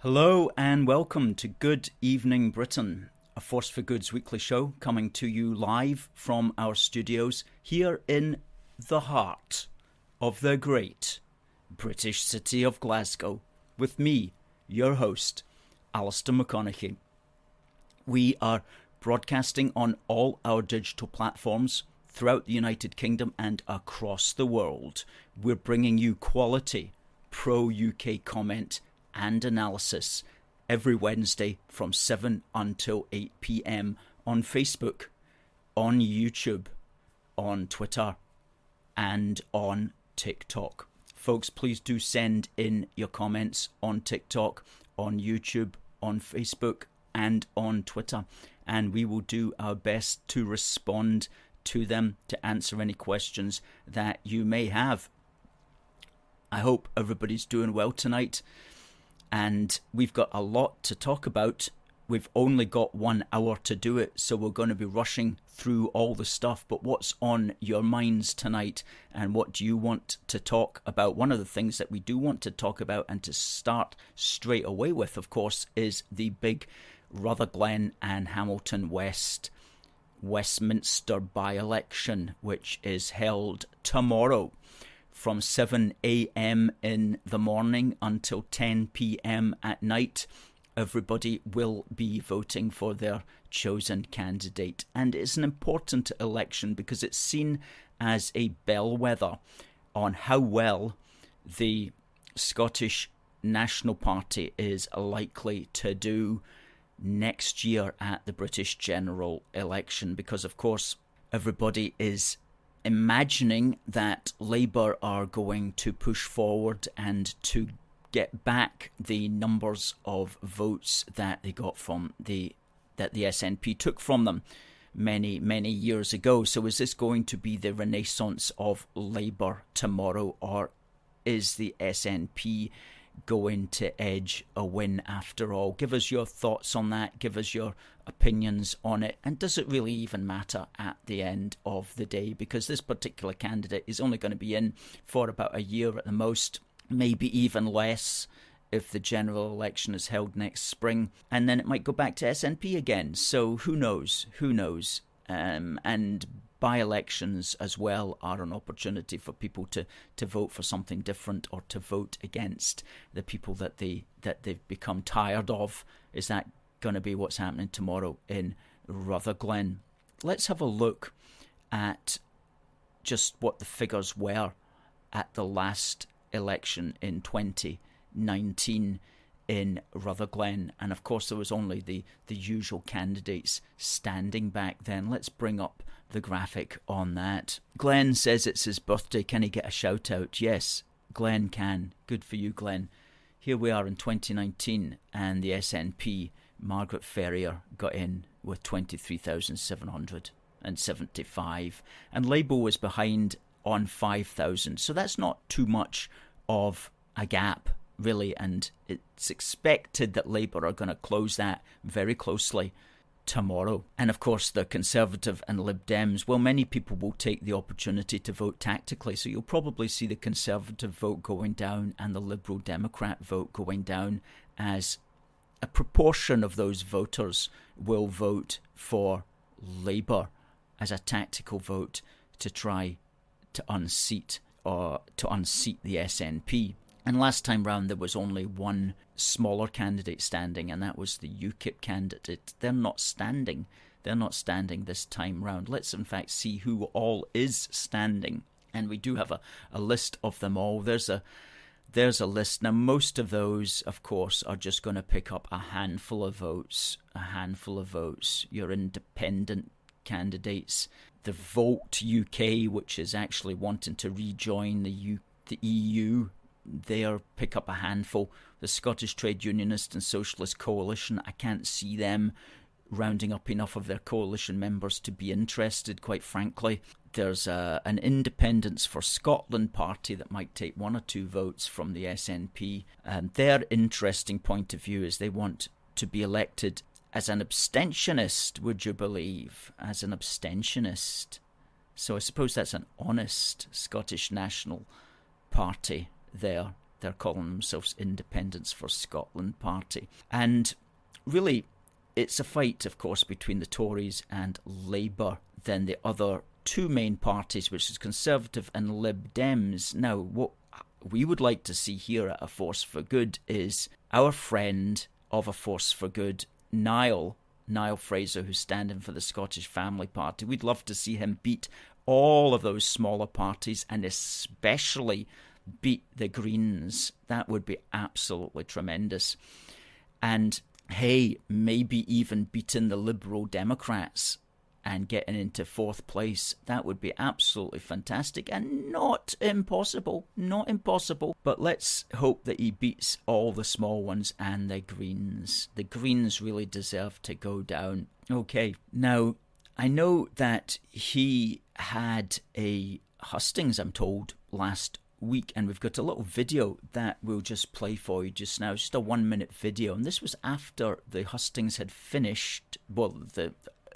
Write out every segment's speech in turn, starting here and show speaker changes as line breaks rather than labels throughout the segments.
Hello and welcome to Good Evening Britain, a Force for Good's weekly show coming to you live from our studios here in the heart of the great British city of Glasgow, with me, your host, Alistair McConnachie. We are broadcasting on all our digital platforms throughout the United Kingdom and across the world. We're bringing you quality, pro-UK comment and analysis every Wednesday from 7 until 8 p.m. on Facebook, on YouTube, on Twitter, and on TikTok. Folks, please do send in your comments on TikTok, on YouTube, on Facebook, and on Twitter, and we will do our best to respond to them, to answer any questions that you may have. I hope everybody's doing well tonight. And we've got a lot to talk about. We've only got 1 hour to do it, so we're going to be rushing through all the stuff. But what's on your minds tonight, and what do you want to talk about? One of the things that we do want to talk about, and to start straight away with, of course, is the big Rutherglen and Hamilton West Westminster by-election, which is held tomorrow from 7 a.m. in the morning until 10 p.m. at night. Everybody will be voting for their chosen candidate. And it's an important election because it's seen as a bellwether on how well the Scottish National Party is likely to do next year at the British general election. Because, of course, everybody is imagining that Labour are going to push forward and to get back the numbers of votes that they got from that the SNP took from them many years ago. So is this going to be the renaissance of Labour tomorrow, or is the SNP going to edge a win after all? Give us your thoughts on that. Give us your opinions on it. And does it really even matter at the end of the day? Because this particular candidate is only going to be in for about a year at the most, maybe even less if the general election is held next spring. And then it might go back to SNP again. So who knows? Who knows? And by-elections as well are an opportunity for people to vote for something different, or to vote against the people that they've become tired of. Is that going to be what's happening tomorrow in Rutherglen? Let's have a look at just what the figures were at the last election in 2019 in Rutherglen, and of course there was only the usual candidates standing back then. Let's bring up the graphic on that. Glenn says it's his birthday. Can he get a shout out? Yes, Glenn can. Good for you, Glenn. Here we are in 2019, and the SNP, Margaret Ferrier, got in with 23,775, and Labour was behind on 5,000. So that's not too much of a gap, really, and it's expected that Labour are going to close that very closely tomorrow. And of course the Conservative and Lib Dems, well, many people will take the opportunity to vote tactically, so you'll probably see the Conservative vote going down and the Liberal Democrat vote going down, as a proportion of those voters will vote for Labour as a tactical vote to try to unseat the SNP. And last time round there was only one smaller candidate standing, and that was the UKIP candidate. They're not standing this time round. Let's in fact see who all is standing, and we do have a list of them all. There's a list. Now most of those, of course, are just going to pick up a handful of votes. Your independent candidates, the Vote UK, which is actually wanting to rejoin the EU, they'll pick up a handful. The Scottish Trade Unionist and Socialist Coalition, I can't see them rounding up enough of their coalition members to be interested, quite frankly. There's an Independence for Scotland party that might take 1 or 2 votes from the SNP. Their interesting point of view is they want to be elected as an abstentionist, would you believe? As an abstentionist. So I suppose that's an honest Scottish National Party there. They're calling themselves Independence for Scotland Party. And really, it's a fight, of course, between the Tories and Labour, then the other two main parties, which is Conservative and Lib Dems. Now, what we would like to see here at A Force for Good is our friend of A Force for Good, Niall Fraser, who's standing for the Scottish Family Party. We'd love to see him beat all of those smaller parties and especially beat the Greens. That would be absolutely tremendous. And hey, maybe even beating the Liberal Democrats and getting into fourth place. That would be absolutely fantastic and not impossible. Not impossible. But let's hope that he beats all the small ones and the Greens. The Greens really deserve to go down. Okay, now I know that he had a hustings, I'm told, last week, and we've got a little video that we'll just play for you just now, just a 1-minute video, and this was after the hustings had finished. Well,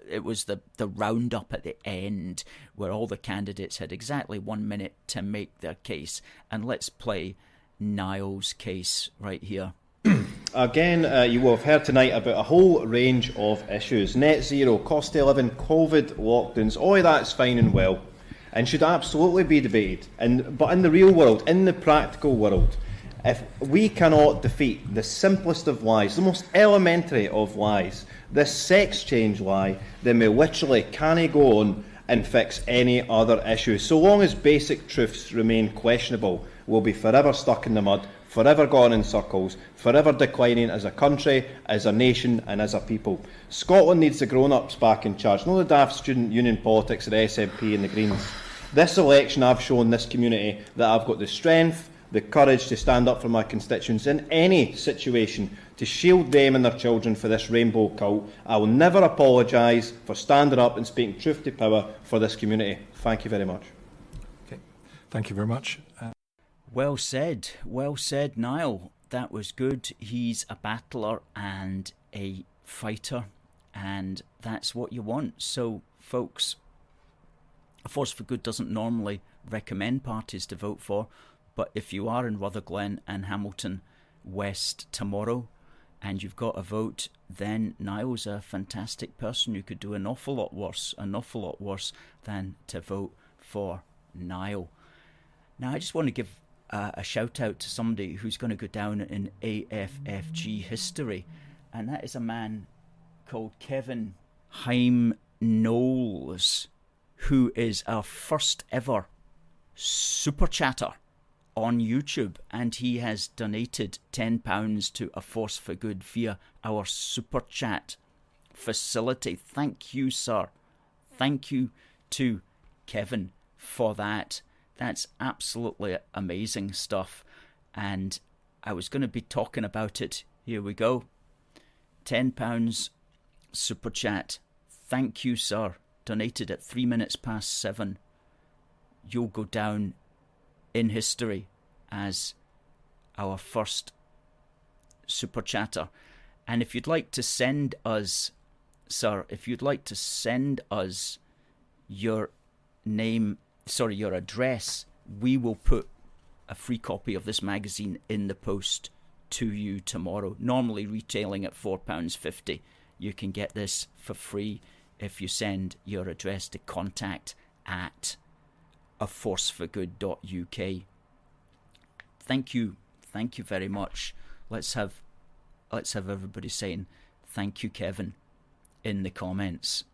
it was the roundup at the end where all the candidates had exactly 1 minute to make their case, and let's play Niall's case right here.
Again, you will have heard tonight about a whole range of issues. Net zero, cost of living, COVID, lockdowns, all of that's fine and well and should absolutely be debated. But in the real world, in the practical world, if we cannot defeat the simplest of lies, the most elementary of lies, this sex change lie, then we literally can't go on and fix any other issue. So long as basic truths remain questionable, we'll be forever stuck in the mud, forever going in circles, forever declining as a country, as a nation and as a people. Scotland needs the grown-ups back in charge, not the daft student union politics of the SNP and the Greens. This election I've shown this community that I've got the strength, the courage to stand up for my constituents in any situation, to shield them and their children for this rainbow cult. I will never apologise for standing up and speaking truth to power for this community. Thank you very much.
Okay. Thank you very much.
Well said, Niall. That was good. He's a battler and a fighter, and that's what you want. So, folks, A Force for Good doesn't normally recommend parties to vote for, but if you are in Rutherglen and Hamilton West tomorrow and you've got a vote, then Niall's a fantastic person. You could do an awful lot worse than to vote for Niall. Now, I just want to give a shout out to somebody who's going to go down in AFFG history, and that is a man called Kevin Haim Knowles, who is our first ever super chatter on YouTube, and he has donated £10 to A Force for Good via our super chat facility. Thank you, sir. Thank you to Kevin for that. That's absolutely amazing stuff, and I was going to be talking about it. Here we go. £10 super chat. Thank you, sir. Donated at 7:03. You'll go down in history as our first super chatter. And if you'd like to send us, sir, your name, your address, we will put a free copy of this magazine in the post to you tomorrow. Normally retailing at £4.50. You can get this for free if you send your address to contact@aforceforgood.uk. Thank you very much. Let's have everybody saying thank you, Kevin, in the comments.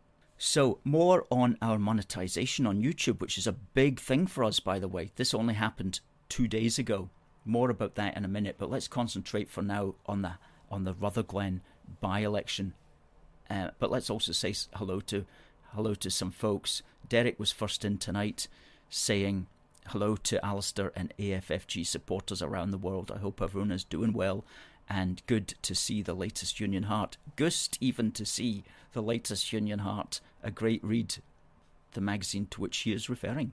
So, more on our monetization on YouTube, which is a big thing for us, by the way. This only happened 2 days ago. More about that in a minute, but let's concentrate for now on the Rutherglen by-election. But let's also say hello to some folks. Derek was first in tonight, saying hello to Alistair and AFFG supporters around the world. I hope everyone is doing well, and good to see the latest Union Heart. Gust even to see the latest Union Heart. A great read, the magazine to which he is referring.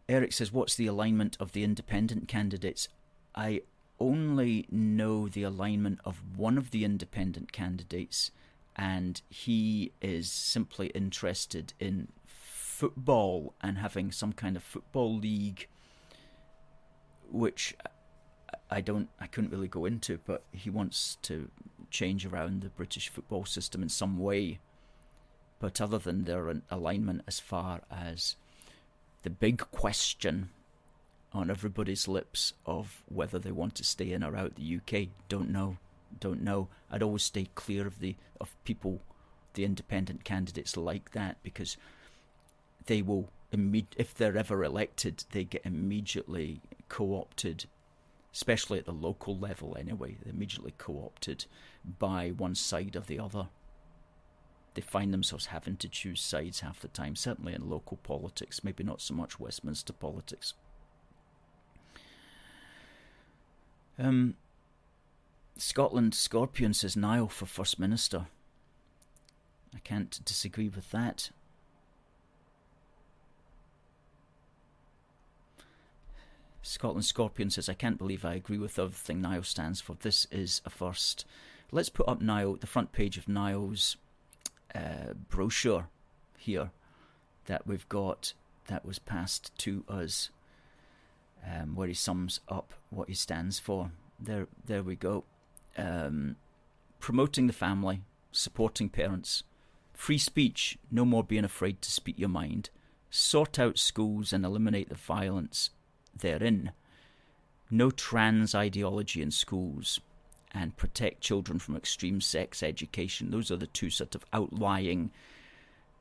Eric says, what's the alignment of the independent candidates? I only know the alignment of one of the independent candidates, and he is simply interested in football and having some kind of football league, which I couldn't really go into, but he wants to change around the British football system in some way. But other than their alignment as far as the big question on everybody's lips of whether they want to stay in or out the UK, don't know. I'd always stay clear of people, the independent candidates like that, because they will, if they're ever elected, they get immediately co-opted, especially at the local level anyway. They're immediately co-opted by one side or the other. They find themselves having to choose sides half the time, certainly in local politics, maybe not so much Westminster politics. Scotland Scorpion says Niall for First Minister. I can't disagree with that. Scotland Scorpion says, I can't believe I agree with everything Niall stands for. This is a first. Let's put up Niall, the front page of Niall's brochure here that we've got, that was passed to us, where he sums up what he stands for. There we go. Promoting the family, supporting parents, free speech, no more being afraid to speak your mind, sort out schools and eliminate the violence therein, no trans ideology in schools, and protect children from extreme sex education. Those are the two sort of outlying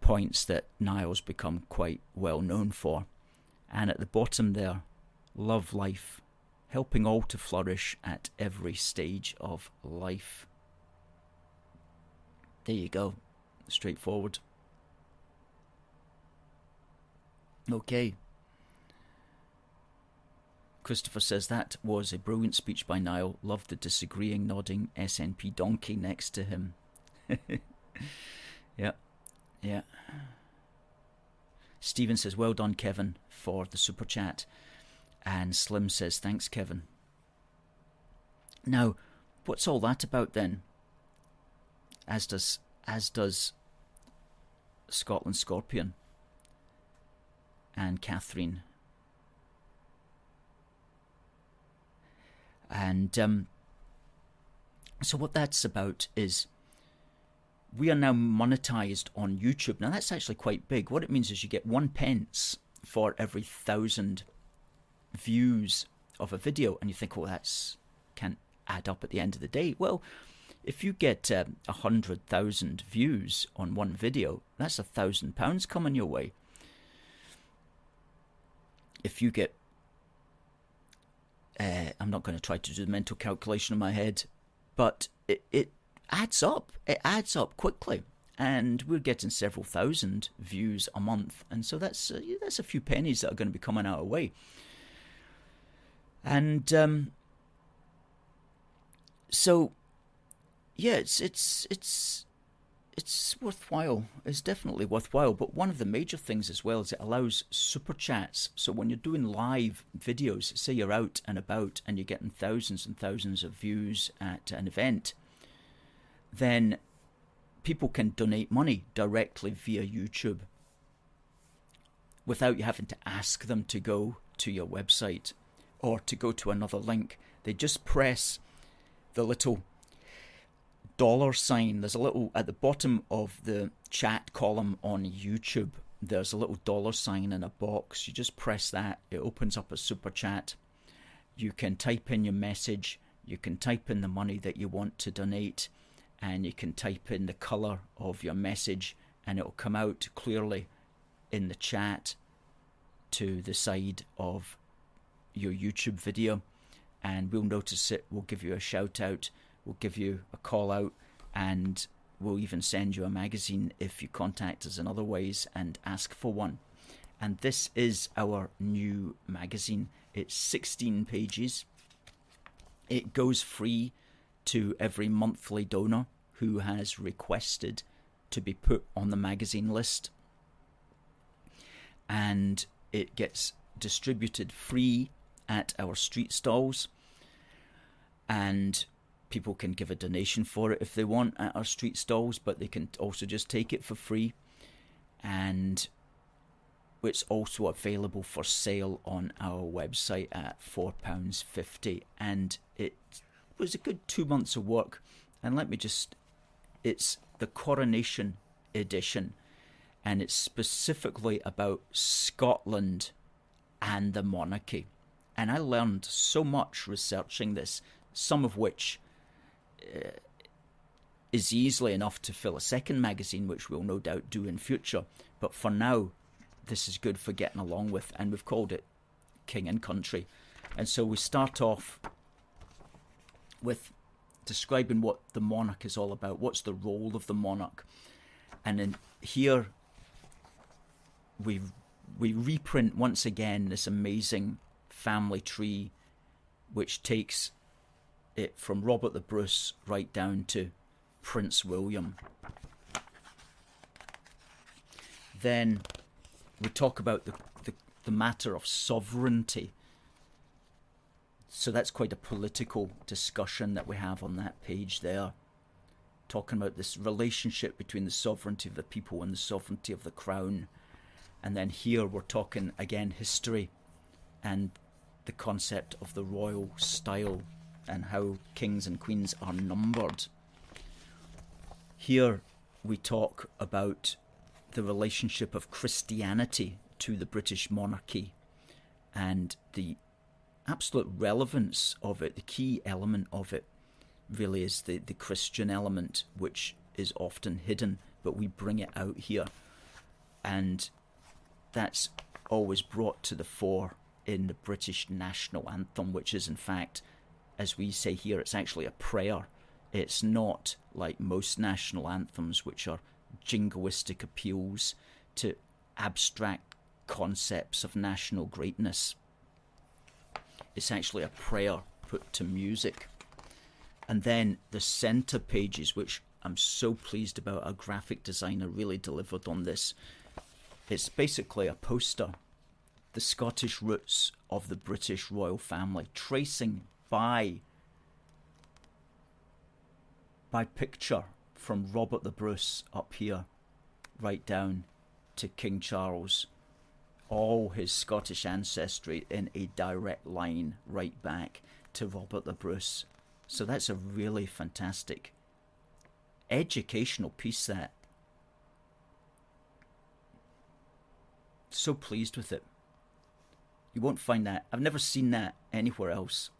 points that Niall's become quite well known for. And at the bottom there, love life, helping all to flourish at every stage of life. There you go. Straightforward. Okay. Christopher says that was a brilliant speech by Niall. Loved the disagreeing, nodding SNP donkey next to him. Yeah. Stephen says, well done, Kevin, for the super chat. And Slim says, thanks, Kevin. Now, what's all that about then? As does Scotland Scorpion and Catherine. And so what that's about is we are now monetised on YouTube. Now that's actually quite big. What it means is you get 1 pence for every 1,000 views of a video, and you think, oh, that's can't add up at the end of the day. Well, if you get 100,000 views on one video, that's £1,000 coming your way. If you get I'm not going to try to do the mental calculation in my head, but it adds up. It adds up quickly, and we're getting several thousand views a month, and so that's a few pennies that are going to be coming our way. And so yeah, it's worthwhile. It's definitely worthwhile. But one of the major things as well is it allows super chats. So when you're doing live videos, say you're out and about and you're getting thousands and thousands of views at an event, then people can donate money directly via YouTube without you having to ask them to go to your website or to go to another link. They just press the little $sign. There's a little at the bottom of the chat column on YouTube. There's a little $sign in a box. You just press that. It opens up a super chat. You can type in your message. You can type in the money that you want to donate, and you can type in the color of your message, and it'll come out clearly in the chat to the side of your YouTube video, and we'll notice it. We'll give you a shout out. We'll give you a call out, and we'll even send you a magazine if you contact us in other ways and ask for one. And this is our new magazine. It's 16 pages. It goes free to every monthly donor who has requested to be put on the magazine list. And it gets distributed free at our street stalls. And people can give a donation for it if they want at our street stalls, but they can also just take it for free. And it's also available for sale on our website at £4.50, and it was a good 2 months of work. And it's the Coronation edition, and it's specifically about Scotland and the monarchy. And I learned so much researching this, some of which is easily enough to fill a second magazine, which we'll no doubt do in future. But for now, this is good for getting along with, and we've called it King and Country. And so we start off with describing what the monarch is all about, what's the role of the monarch. And in here we reprint once again this amazing family tree, which takes it from Robert the Bruce right down to Prince William. Then we talk about the matter of sovereignty. So that's quite a political discussion that we have on that page there, talking about this relationship between the sovereignty of the people and the sovereignty of the crown. And then here we're talking again history and the concept of the royal style and how kings and queens are numbered. Here we talk about the relationship of Christianity to the British monarchy and the absolute relevance of it. The key element of it really is the Christian element, which is often hidden, but we bring it out here. And that's always brought to the fore in the British national anthem, which is in fact, as we say here, it's actually a prayer. It's not like most national anthems, which are jingoistic appeals to abstract concepts of national greatness. It's actually a prayer put to music. And then the centre pages, which I'm so pleased about, our graphic designer really delivered on this. It's basically a poster, the Scottish roots of the British royal family, tracing by picture from Robert the Bruce up here, right down to King Charles, all his Scottish ancestry in a direct line right back to Robert the Bruce. So that's a really fantastic educational piece, that. So pleased with it. You won't find that. I've never seen that anywhere else.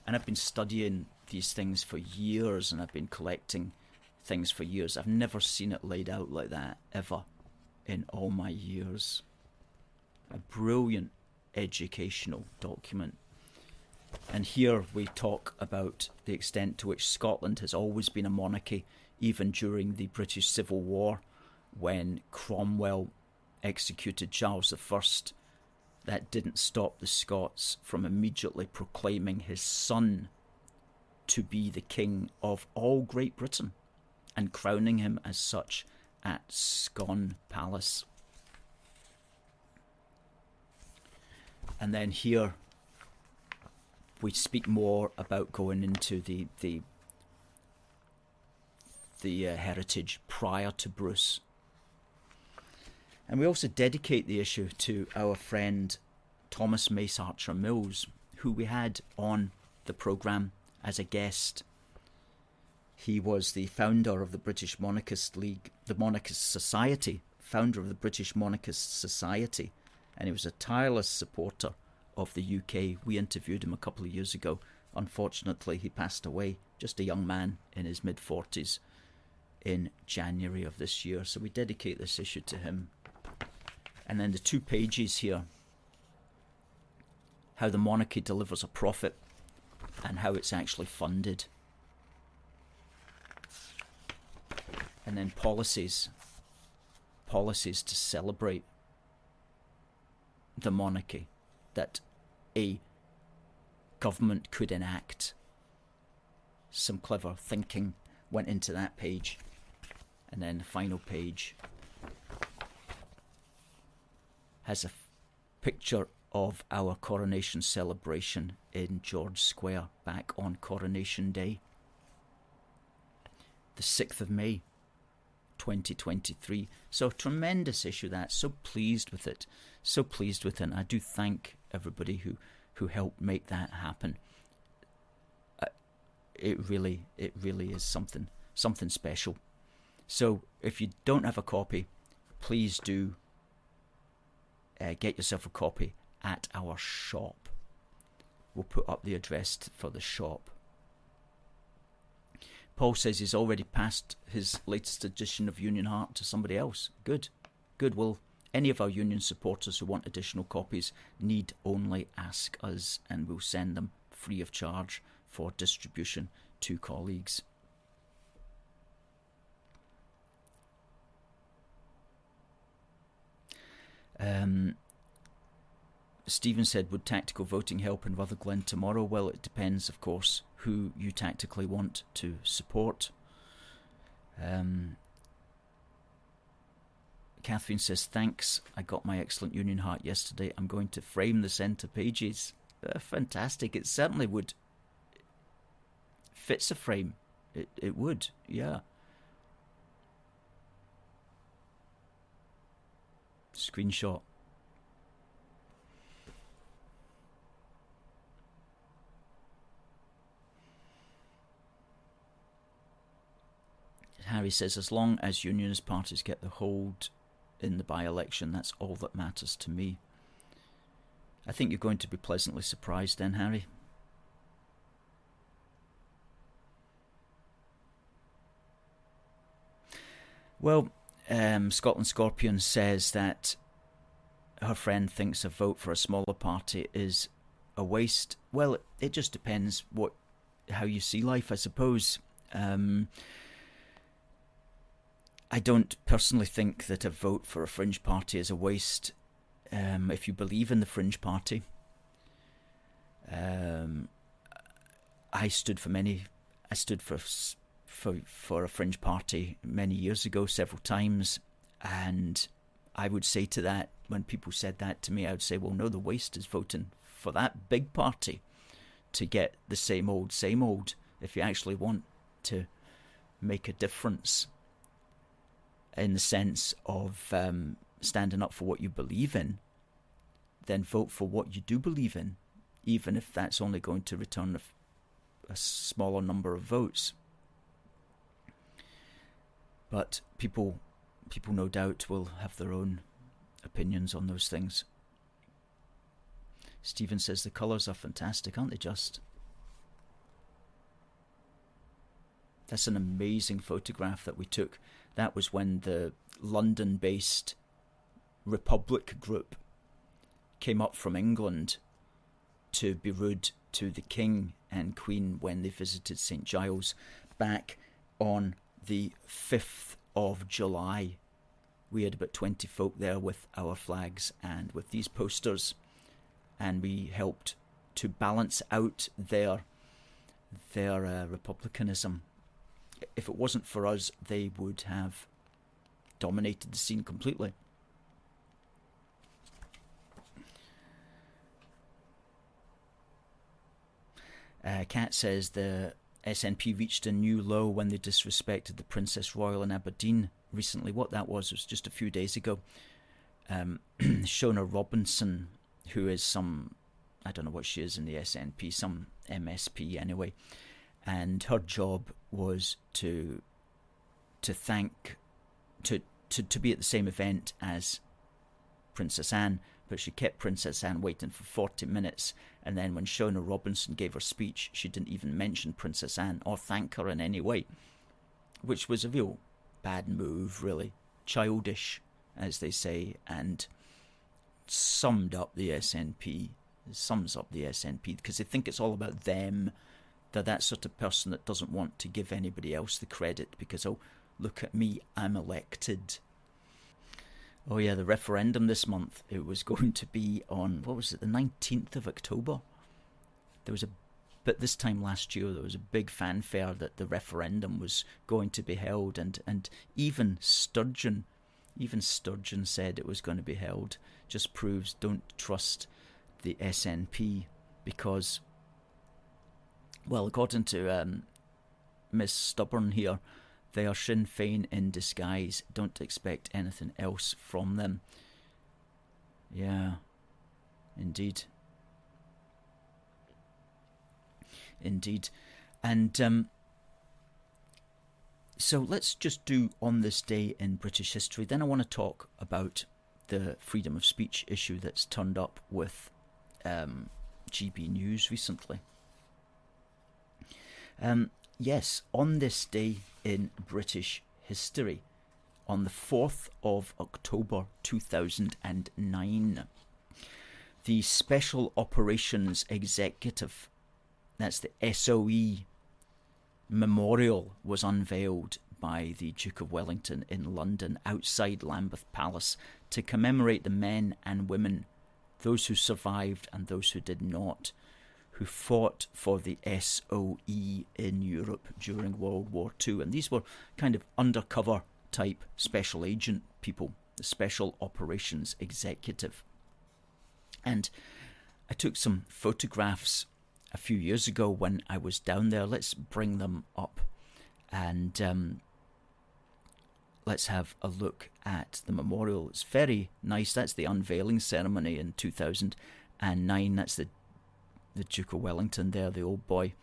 And I've been studying these things for years, and I've been collecting things for years. I've never seen it laid out like that, ever, in all my years. A brilliant educational document. And here we talk about the extent to which Scotland has always been a monarchy, even during the British Civil War, when Cromwell executed Charles I. That didn't stop the Scots from immediately proclaiming his son to be the king of all Great Britain and crowning him as such at Scone Palace. And then here we speak more about going into the heritage prior to Bruce. And we also dedicate the issue to our friend Thomas Mace Archer Mills, who we had on the programme as a guest. He was the founder of the British Monarchist League, the Monarchist Society, founder of the British Monarchist Society, and he was a tireless supporter of the UK. We interviewed him a couple of years ago. Unfortunately, he passed away, just a young man in his mid-40s, in January of this year. So we dedicate this issue to him. And then the 2 pages here, how the monarchy delivers a profit and how it's actually funded. And then policies to celebrate the monarchy that a government could enact. Some clever thinking went into that page. And then the final page has a picture of our coronation celebration in George Square back on Coronation Day, the 6th of May 2023. So tremendous issue that. So pleased with it. So pleased with it. And I do thank everybody who helped make that happen. It really is something special. So if you don't have a copy, please do get yourself a copy at our shop. We'll put up the address for the shop. Paul says he's already passed his latest edition of Union Heart to somebody else. Good. Well, any of our Union supporters who want additional copies need only ask us, and we'll send them free of charge for distribution to colleagues. Stephen said, would tactical voting help in Rutherglen tomorrow? Well, it depends, of course, who you tactically want to support. Catherine says, thanks, I got my excellent Union Heart yesterday. I'm going to frame the centre pages. Fantastic. It certainly would. Fits a frame. It would, yeah. Screenshot. Harry says, as long as Unionist parties get the hold in the by-election, that's all that matters to me. I think you're going to be pleasantly surprised then, Harry. Well, Scotland Scorpion says that her friend thinks a vote for a smaller party is a waste. Well, it just depends how you see life, I suppose. I don't personally think that a vote for a fringe party is a waste if you believe in the fringe party. I stood for a fringe party many years ago, several times, and I would say to that, when people said that to me, I would say, well, no, the waste is voting for that big party to get the same old, if you actually want to make a difference in the sense of standing up for what you believe in, then vote for what you do believe in, even if that's only going to return a smaller number of votes. But people no doubt will have their own opinions on those things. Stephen says the colours are fantastic, aren't they just? That's an amazing photograph that we took. That was when the London-based Republic group came up from England to be rude to the King and Queen when they visited St Giles back on the 5th of July. We had about 20 folk there with our flags and with these posters, and we helped to balance out their republicanism. If it wasn't for us, they would have dominated the scene completely. Kat says the SNP reached a new low when they disrespected the Princess Royal in Aberdeen recently. What that was just a few days ago. Shona Robinson, who is I don't know what she is in the SNP, some MSP anyway, and her job was to be at the same event as Princess Anne, but she kept Princess Anne waiting for 40 minutes, and then when Shona Robinson gave her speech, she didn't even mention Princess Anne or thank her in any way, which was a real bad move, really. Childish, as they say, and sums up the SNP, because they think it's all about them. They're that sort of person that doesn't want to give anybody else the credit because, oh, look at me, I'm elected. Oh yeah, the referendum this month, it was going to be on, what was it, the 19th of October? But this time last year there was a big fanfare that the referendum was going to be held, and even Sturgeon said it was going to be held. Just proves don't trust the SNP because, well, according to Miss Stubborn here, They are Sinn Féin in disguise. Don't expect anything else from them. Yeah, indeed. Indeed. And so let's just do on this day in British history. Then I want to talk about the freedom of speech issue that's turned up with GB News recently. Yes, on this day in British history, on the 4th of October 2009, the Special Operations Executive, that's the SOE memorial, was unveiled by the Duke of Wellington in London outside Lambeth Palace to commemorate the men and women, those who survived and those who did not, who fought for the SOE in Europe during World War II. And these were kind of undercover type special agent people, the Special Operations Executive. And I took some photographs a few years ago when I was down there. Let's bring them up and let's have a look at the memorial. It's very nice. That's the unveiling ceremony in 2009. That's the Duke of Wellington there, the old boy.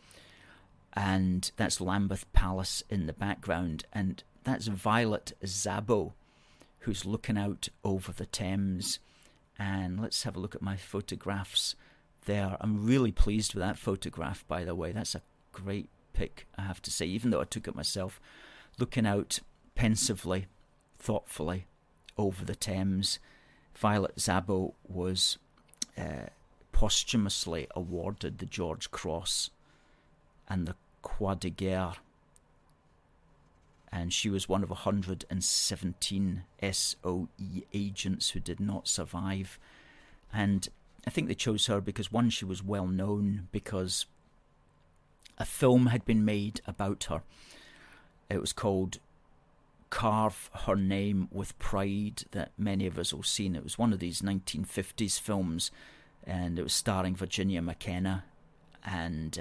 And that's Lambeth Palace in the background. And that's Violette Szabo, who's looking out over the Thames. And let's have a look at my photographs there. I'm really pleased with that photograph, by the way. That's a great pic, I have to say, even though I took it myself. Looking out pensively, thoughtfully over the Thames. Violette Szabo was posthumously awarded the George Cross and the Croix de Guerre, and she was one of 117 SOE agents who did not survive. And I think they chose her because, one, she was well known, because a film had been made about her. It was called Carve Her Name with Pride, that many of us will seen. It was one of these 1950s films, and it was starring Virginia McKenna, and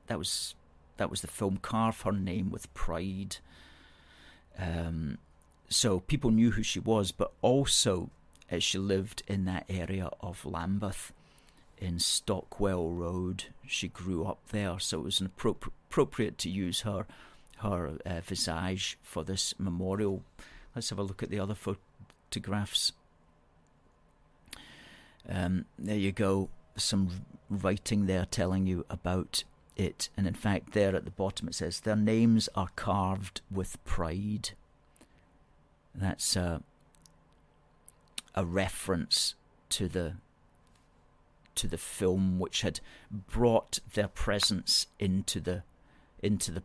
that was the film Carve Her Name with Pride. So people knew who she was, but also she lived in that area of Lambeth, in Stockwell Road. She grew up there, so it was appropriate to use her visage for this memorial. Let's have a look at the other photographs. There you go, some writing there telling you about it, and in fact there at the bottom it says their names are carved with pride. That's a reference to the film, which had brought their presence into the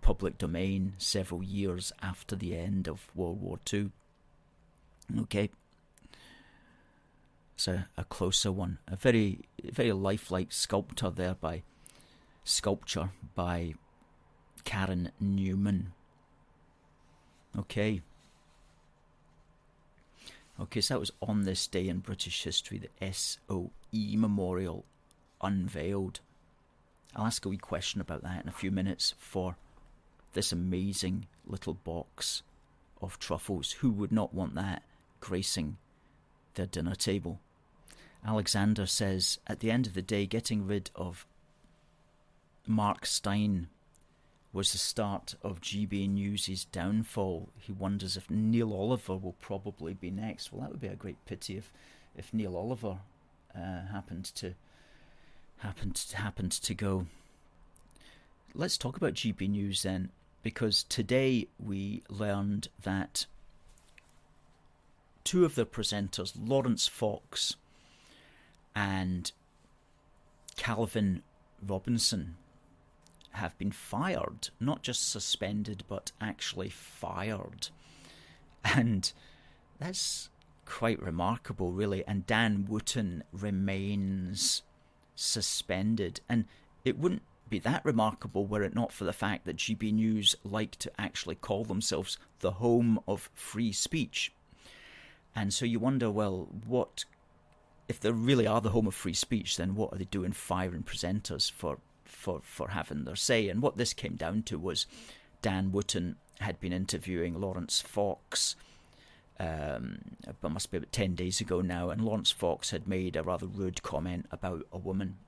public domain several years after the end of World War II. Okay. So a closer one, a very, very lifelike sculpture by Karen Newman. Okay, so that was on this day in British history, the SOE Memorial unveiled. I'll ask a wee question about that in a few minutes for this amazing little box of truffles. Who would not want that gracing their dinner table? Alexander says, at the end of the day, getting rid of Mark Stein was the start of GBNews' downfall. He wonders if Neil Oliver will probably be next. Well, that would be a great pity if Neil Oliver happened to go. Let's talk about GB News then, because today we learned that two of the presenters, Lawrence Fox and Calvin Robinson, have been fired, not just suspended, but actually fired. And that's quite remarkable, really. And Dan Wootton remains suspended. And it wouldn't be that remarkable were it not for the fact that GB News like to actually call themselves the home of free speech. And so you wonder, well, what if they really are the home of free speech, then what are they doing firing presenters for having their say? And what this came down to was Dan Wootton had been interviewing Lawrence Fox, it must be about 10 days ago now, and Lawrence Fox had made a rather rude comment about a woman.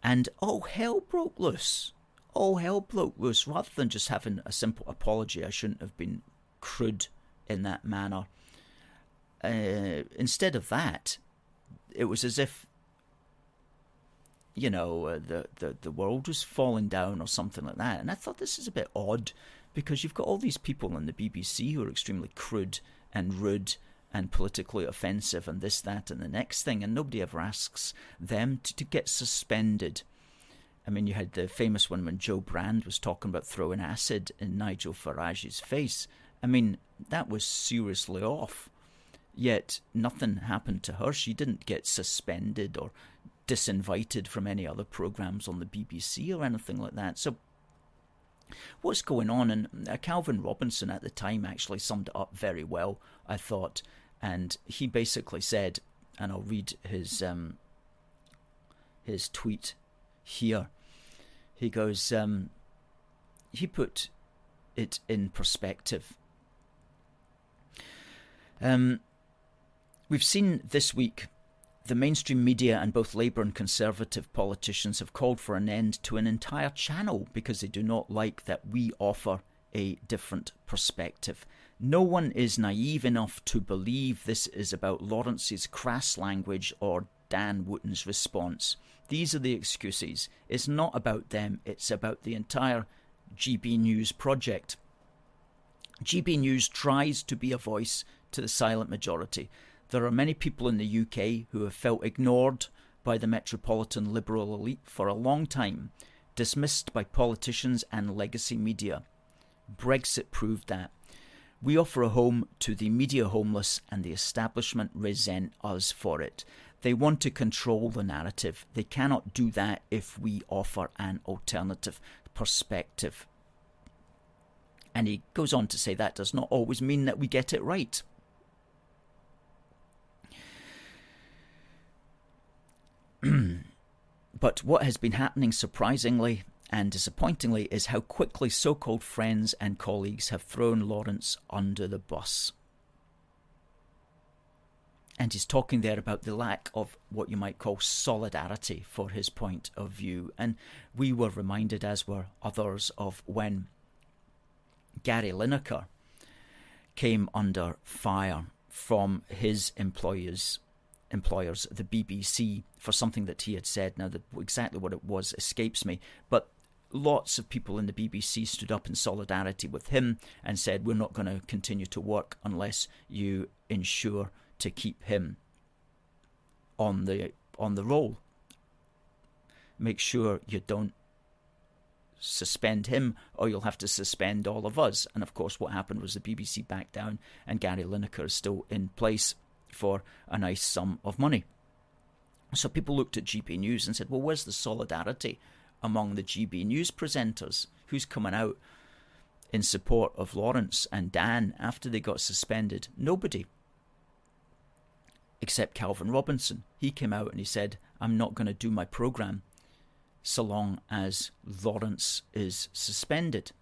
And all hell broke loose. All hell broke loose. Rather than just having a simple apology, I shouldn't have been crude in that manner. Instead of that, it was as if, the world was falling down or something like that. And I thought this is a bit odd, because you've got all these people in the BBC who are extremely crude and rude and politically offensive and this, that and the next thing, and nobody ever asks them to get suspended. I mean, you had the famous one when Joe Brand was talking about throwing acid in Nigel Farage's face. I mean, that was seriously off. Yet nothing happened to her. She didn't get suspended or disinvited from any other programmes on the BBC or anything like that. So what's going on? And Calvin Robinson at the time actually summed it up very well, I thought. And he basically said, and I'll read his tweet here. He goes, he put it in perspective. We've seen this week the mainstream media and both Labour and Conservative politicians have called for an end to an entire channel because they do not like that we offer a different perspective. No one is naive enough to believe this is about Lawrence's crass language or Dan Wootton's response. These are the excuses. It's not about them, it's about the entire GB News project. GB News tries to be a voice to the silent majority. There are many people in the UK who have felt ignored by the metropolitan liberal elite for a long time, dismissed by politicians and legacy media. Brexit proved that. We offer a home to the media homeless, and the establishment resent us for it. They want to control the narrative. They cannot do that if we offer an alternative perspective. And he goes on to say that does not always mean that we get it right. But what has been happening surprisingly and disappointingly is how quickly so-called friends and colleagues have thrown Lawrence under the bus. And he's talking there about the lack of what you might call solidarity for his point of view. And we were reminded, as were others, of when Gary Lineker came under fire from his employers, the BBC, for something that he had said. Now, exactly what it was escapes me, but lots of people in the BBC stood up in solidarity with him and said, we're not going to continue to work unless you ensure to keep him on the roll. Make sure you don't suspend him or you'll have to suspend all of us. And of course what happened was the BBC backed down and Gary Lineker is still in place for a nice sum of money. So people looked at GB News and said, well, where's the solidarity among the GB News presenters? Who's coming out in support of Lawrence and Dan after they got suspended? Nobody. Except Calvin Robinson. He came out and he said, I'm not going to do my programme so long as Lawrence is suspended.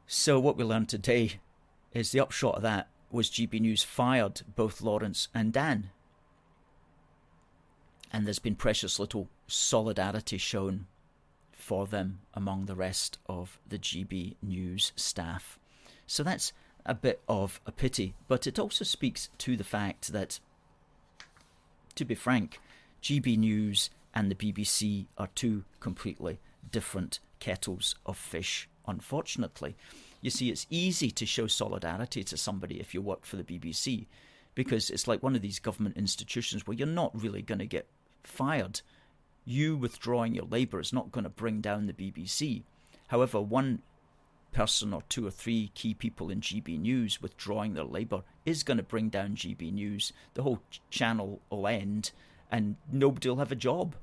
So what we learned today is the upshot of that was GB News fired both Lawrence and Dan. And there's been precious little solidarity shown for them among the rest of the GB News staff. So that's a bit of a pity, but it also speaks to the fact that, to be frank, GB News and the BBC are two completely different kettles of fish, unfortunately. You see, it's easy to show solidarity to somebody if you work for the BBC, because it's like one of these government institutions where you're not really going to get fired. You withdrawing your labour is not going to bring down the BBC. However, one person or two or three key people in GB News withdrawing their labour is going to bring down GB News. The whole channel will end and nobody will have a job.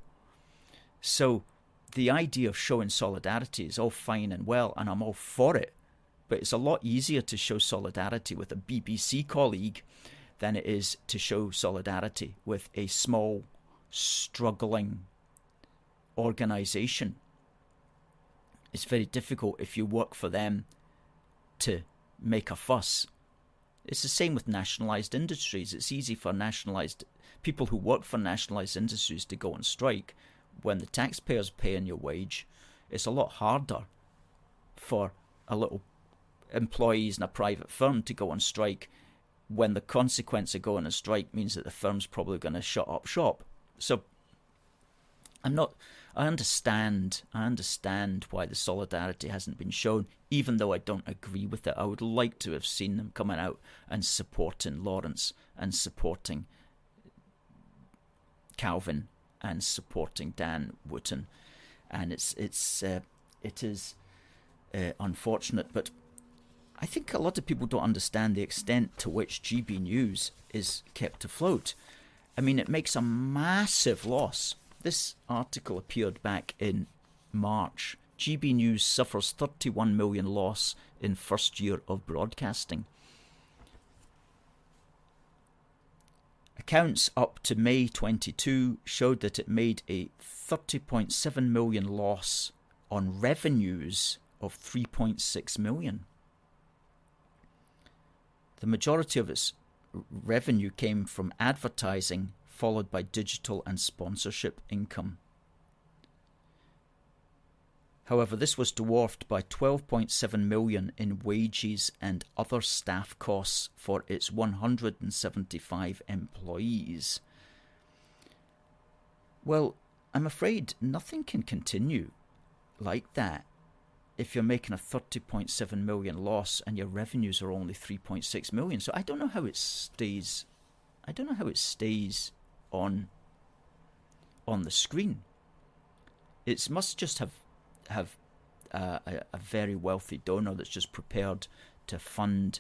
So the idea of showing solidarity is all fine and well, and I'm all for it. But it's a lot easier to show solidarity with a BBC colleague than it is to show solidarity with a small, struggling organisation. it's very difficult if you work for them to make a fuss. It's the same with nationalised industries. It's easy for people who work for nationalised industries to go on strike when the taxpayers paying your wage. It's a lot harder for a little employees in a private firm to go on strike when the consequence of going on strike means that the firm's probably going to shut up shop. So I understand why the solidarity hasn't been shown, even though I don't agree with it. I would like to have seen them coming out and supporting Lawrence and supporting Calvin and supporting Dan Wootton, and it is unfortunate, but I think a lot of people don't understand the extent to which GB News is kept afloat. I mean, it makes a massive loss. This article appeared back in March. GB News suffers 31 million loss in first year of broadcasting. Accounts up to May 22 showed that it made a 30.7 million loss on revenues of 3.6 million. The majority of its revenue came from advertising, followed by digital and sponsorship income. However, this was dwarfed by 12.7 million in wages and other staff costs for its 175 employees. Well, I'm afraid nothing can continue like that if you're making a 30.7 million loss and your revenues are only 3.6 million. So I don't know how it stays. On the screen. It must just have a very wealthy donor that's just prepared to fund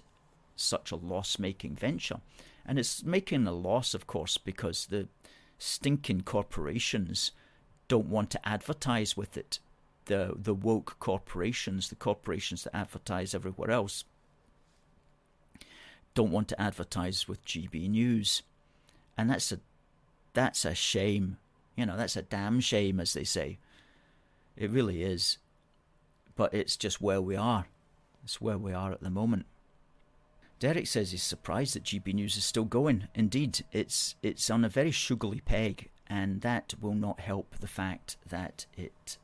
such a loss-making venture. And it's making a loss, of course, because the stinking corporations don't want to advertise with it. The woke corporations, the corporations that advertise everywhere else, don't want to advertise with GB News. And that's a shame. You know, that's a damn shame, as they say. It really is. But it's just where we are. It's where we are at the moment. Derek says he's surprised that GB News is still going. Indeed, it's on a very sugary peg, and that will not help the fact that it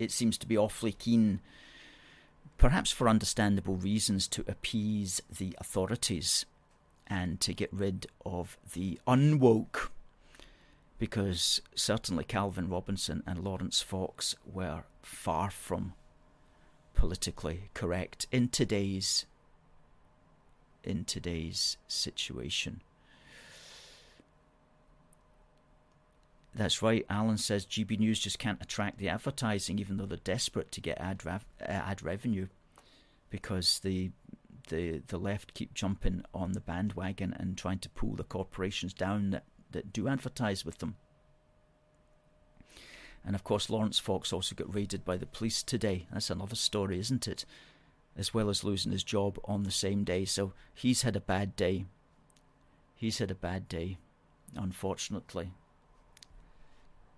seems to be awfully keen, perhaps for understandable reasons, to appease the authorities and to get rid of the unwoke, because certainly Calvin Robinson and Lawrence Fox were far from politically correct in today's situation. That's right, Alan says GB News just can't attract the advertising, even though they're desperate to get ad revenue, because the left keep jumping on the bandwagon and trying to pull the corporations down that do advertise with them. And of course, Lawrence Fox also got raided by the police today. That's another story, isn't it? As well as losing his job on the same day. So he's had a bad day. Unfortunately.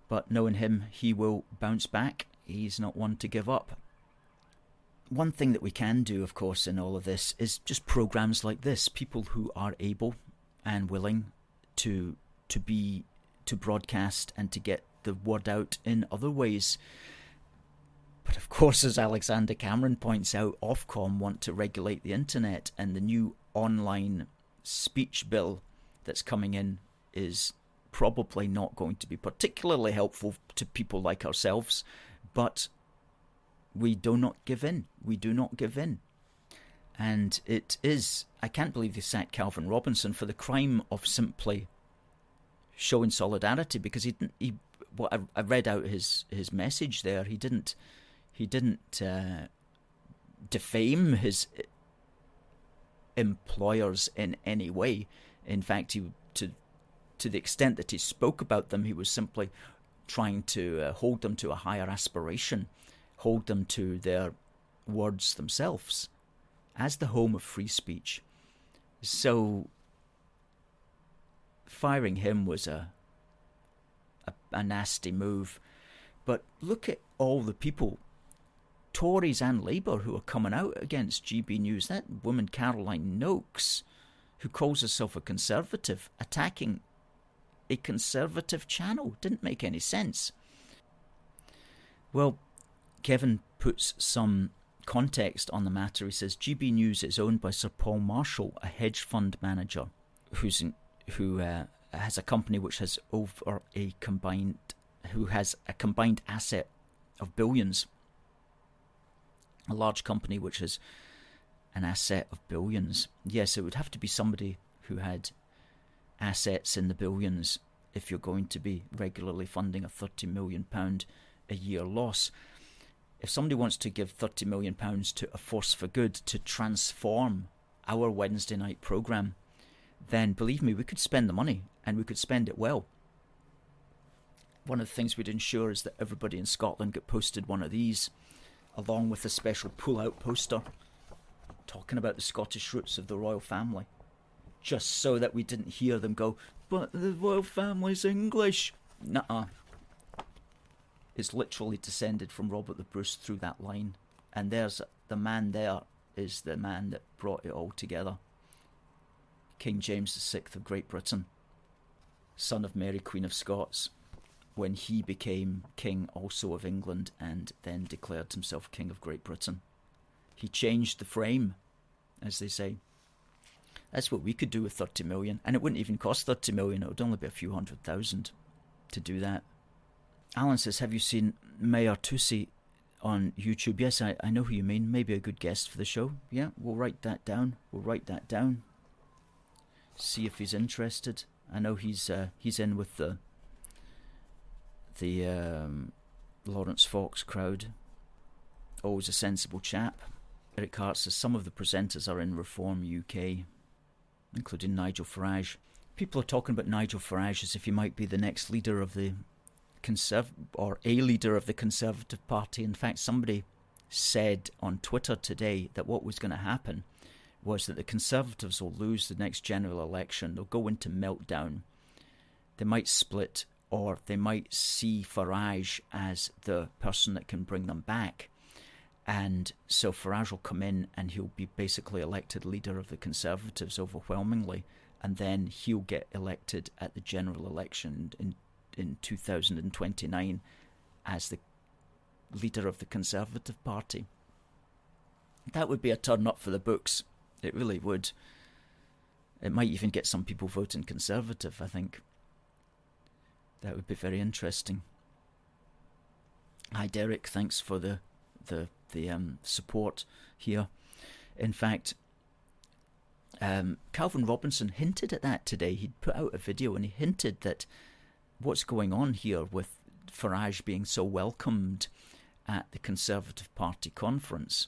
But knowing him, he will bounce back. He's not one to give up. One thing that we can do, of course, in all of this is just programs like this. People who are able and willing to broadcast and to get the word out in other ways. But of course, as Alexander Cameron points out, Ofcom want to regulate the internet, and the new online speech bill that's coming in is probably not going to be particularly helpful to people like ourselves, but we do not give in. And it is, I can't believe they sacked Calvin Robinson for the crime of simply showing solidarity, because I read out his message there. He didn't defame his employers in any way. In fact, to the extent that he spoke about them, he was simply trying to hold them to a higher aspiration, hold them to their words themselves as the home of free speech. So firing him was a nasty move. But look at all the people, Tories and Labour, who are coming out against GB News. That woman Caroline Noakes, who calls herself a Conservative, attacking a Conservative channel. Didn't make any sense. Well, Kevin puts some context on the matter. He says GB News is owned by Sir Paul Marshall, a hedge fund manager who has a company which has a combined asset of billions. A large company which has an asset of billions. Yes, it would have to be somebody who had assets in the billions if you're going to be regularly funding a £30 million a year loss. If somebody wants to give £30 million to a force for good to transform our Wednesday night programme, then believe me, we could spend the money and we could spend it well. One of the things we'd ensure is that everybody in Scotland get posted one of these, along with a special pull-out poster talking about the Scottish roots of the royal family, just so that we didn't hear them go, but the royal family's English. Nuh-uh. It's literally descended from Robert the Bruce through that line. And there's the man there is the man that brought it all together. King James VI of Great Britain, son of Mary Queen of Scots, when he became king also of England and then declared himself king of Great Britain. He changed the frame, as they say. That's what we could do with 30 million. And it wouldn't even cost 30 million. It would only be a few $100,000 to do that. Alan says, have you seen Mayor Tusi on YouTube? Yes, I know who you mean. Maybe a good guest for the show. Yeah, we'll write that down. See if he's interested. I know he's in with the Lawrence Fox crowd. Always a sensible chap. Eric Hart says some of the presenters are in Reform UK, including Nigel Farage. People are talking about Nigel Farage as if he might be the next leader of the leader of the Conservative Party. In fact, somebody said on Twitter today that what was going to happen was that the Conservatives will lose the next general election. They'll go into meltdown. They might split, or they might see Farage as the person that can bring them back. And so Farage will come in and he'll be basically elected leader of the Conservatives overwhelmingly, and then he'll get elected at the general election in 2029 as the leader of the Conservative Party. That would be a turn up for the books. It really would. It might even get some people voting Conservative, I think. That would be very interesting. Hi Derek, thanks for the support here. In fact, Calvin Robinson hinted at that today. He'd put out a video and he hinted that what's going on here with Farage being so welcomed at the Conservative Party conference.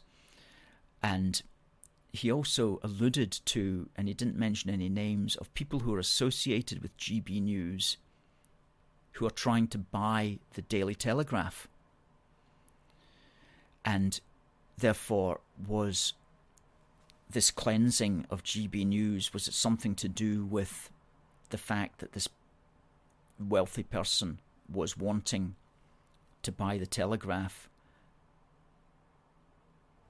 And he also alluded to, and he didn't mention any names, of people who are associated with GB News who are trying to buy the Daily Telegraph. And therefore, was this cleansing of GB News, was it something to do with the fact that this wealthy person was wanting to buy the Telegraph?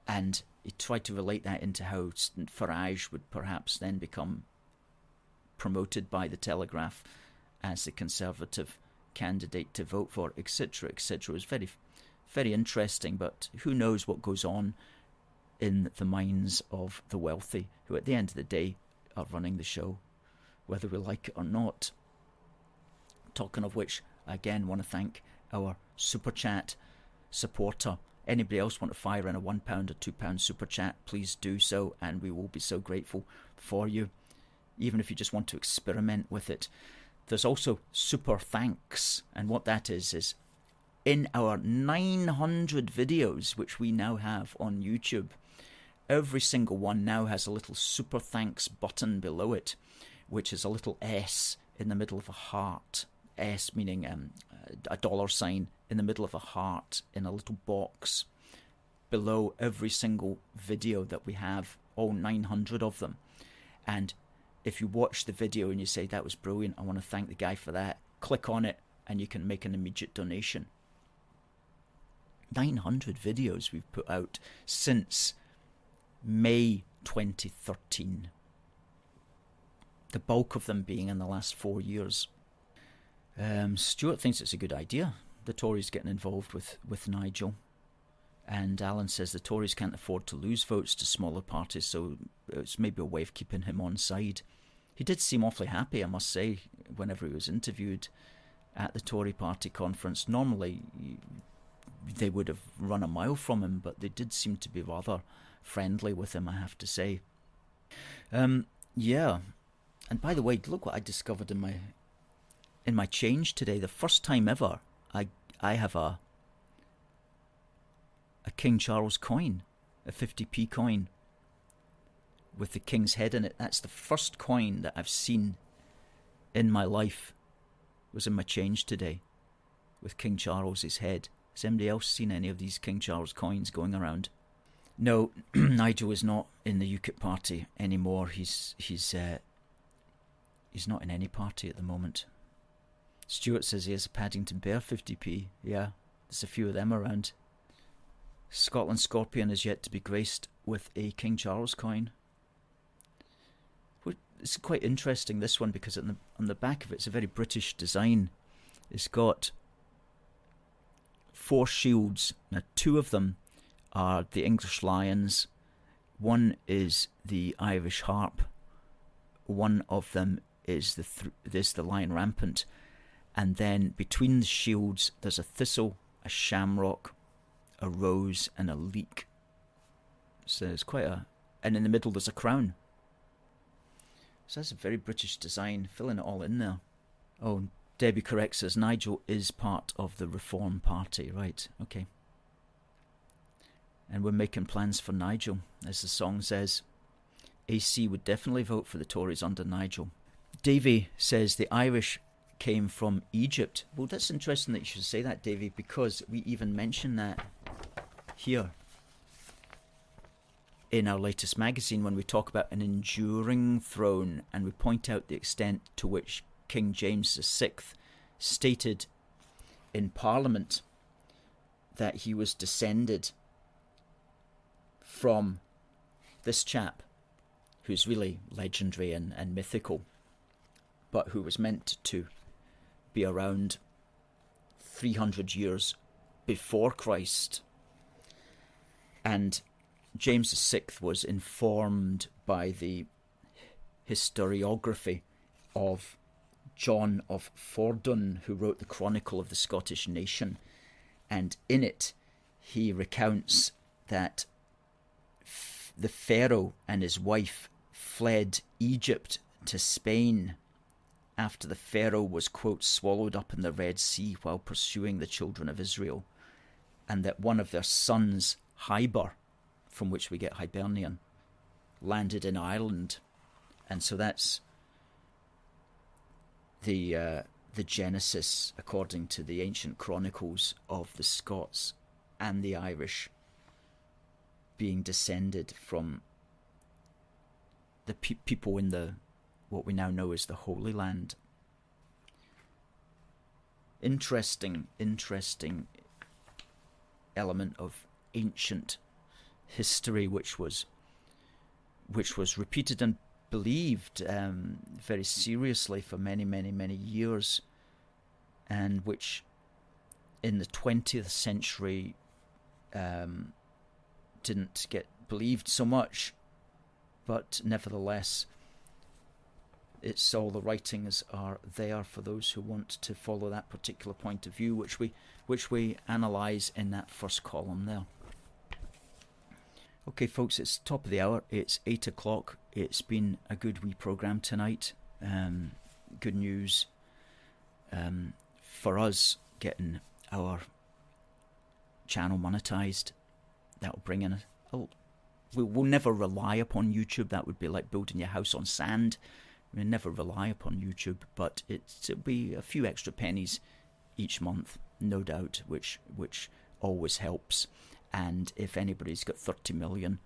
And he tried to relate that into how Farage would perhaps then become promoted by the Telegraph as the Conservative candidate to vote for, etc., etc. It was very, very interesting, but who knows what goes on in the minds of the wealthy, who at the end of the day are running the show, whether we like it or not. Talking of which, I again want to thank our Super Chat supporter. Anybody else want to fire in a £1 or £2 Super Chat, please do so, and we will be so grateful for you, even if you just want to experiment with it. There's also Super Thanks, and what that is in our 900 videos, which we now have on YouTube, every single one now has a little Super Thanks button below it, which is a little S in the middle of a heart. S meaning a dollar sign in the middle of a heart in a little box below every single video that we have, all 900 of them. And if you watch the video and you say, that was brilliant, I want to thank the guy for that, click on it and you can make an immediate donation. 900 videos we've put out since May 2013. The bulk of them being in the last 4 years. Stuart thinks it's a good idea, the Tories getting involved with Nigel. And Alan says the Tories can't afford to lose votes to smaller parties, so it's maybe a way of keeping him on side. He did seem awfully happy, I must say, whenever he was interviewed at the Tory party conference. Normally, they would have run a mile from him, but they did seem to be rather friendly with him, I have to say. Yeah. And by the way, look what I discovered in my change today. The first time ever I have a King Charles coin, a 50p coin with the King's head in it. That's the first coin that I've seen in my life. It was in my change today with King Charles's head. Has anybody else seen any of these King Charles coins going around? No, Nigel is not in the UKIP party anymore. He's not in any party at the moment. Stuart says he has a Paddington Bear 50p. Yeah, there's a few of them around. Scotland Scorpion is yet to be graced with a King Charles coin. It's quite interesting, this one, because on the back of it, it's a very British design. It's got 4 shields. Now, 2 of them are the English lions. One is the Irish harp. One of them is the lion rampant. And then between the shields, there's a thistle, a shamrock, a rose, and a leek. So it's quite and in the middle there's a crown. So that's a very British design, filling it all in there. Oh, Debbie corrects us, Nigel is part of the Reform Party. Right, okay. And we're making plans for Nigel, as the song says. AC would definitely vote for the Tories under Nigel. Davy says the Irish came from Egypt. Well, that's interesting that you should say that, Davy, because we even mention that here in our latest magazine when we talk about an enduring throne, and we point out the extent to which King James VI stated in Parliament that he was descended from this chap who's really legendary and mythical, but who was meant to be around 300 years before Christ. And James VI was informed by the historiography of John of Fordun, who wrote the Chronicle of the Scottish Nation, and in it he recounts that the Pharaoh and his wife fled Egypt to Spain after the Pharaoh was, quote, swallowed up in the Red Sea while pursuing the children of Israel, and that one of their sons, Hyber, from which we get Hibernian, landed in Ireland. And so that's the genesis, according to the ancient chronicles, of the Scots and the Irish being descended from the people in the what we now know as the Holy Land. Interesting element of ancient history, which was repeated and believed very seriously for many years, and which in the 20th century didn't get believed so much, but nevertheless it's all the writings are there for those who want to follow that particular point of view, which we analyse in that first column there. Okay, folks, it's top of the hour. It's 8 o'clock. It's been a good wee programme tonight. Good news for us, getting our channel monetised. That'll bring in we'll never rely upon YouTube. That would be like building your house on sand. We never rely upon YouTube, but it'll be a few extra pennies each month, no doubt, which always helps. And if anybody's got 30 million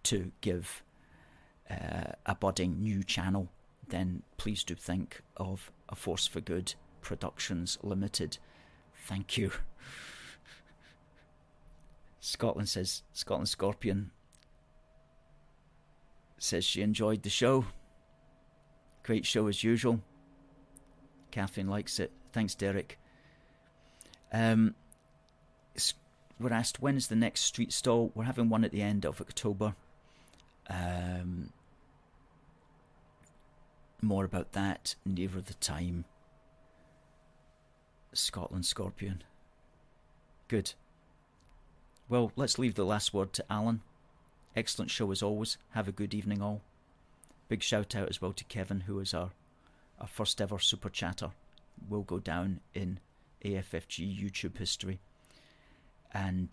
to give a budding new channel, then please do think of A Force for Good Productions Limited. Thank you. Scotland Scorpion says she enjoyed the show. Great show as usual. Catherine likes it. Thanks, Derek. We're asked, when is the next street stall? We're having one at the end of October. More about that nearer the time. Scotland Scorpion. Good. Well, let's leave the last word to Alan. Excellent show as always. Have a good evening all. Big shout out as well to Kevin, who is our first ever super chatter. Will go down in AFFG YouTube history. And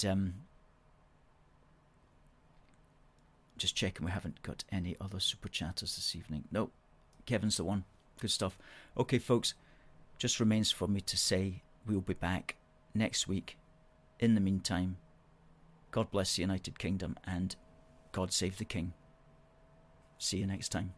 just checking we haven't got any other super chatters this evening. No, Kevin's the one. Good stuff. Okay, folks, just remains for me to say we'll be back next week. In the meantime, God bless the United Kingdom and God save the King. See you next time.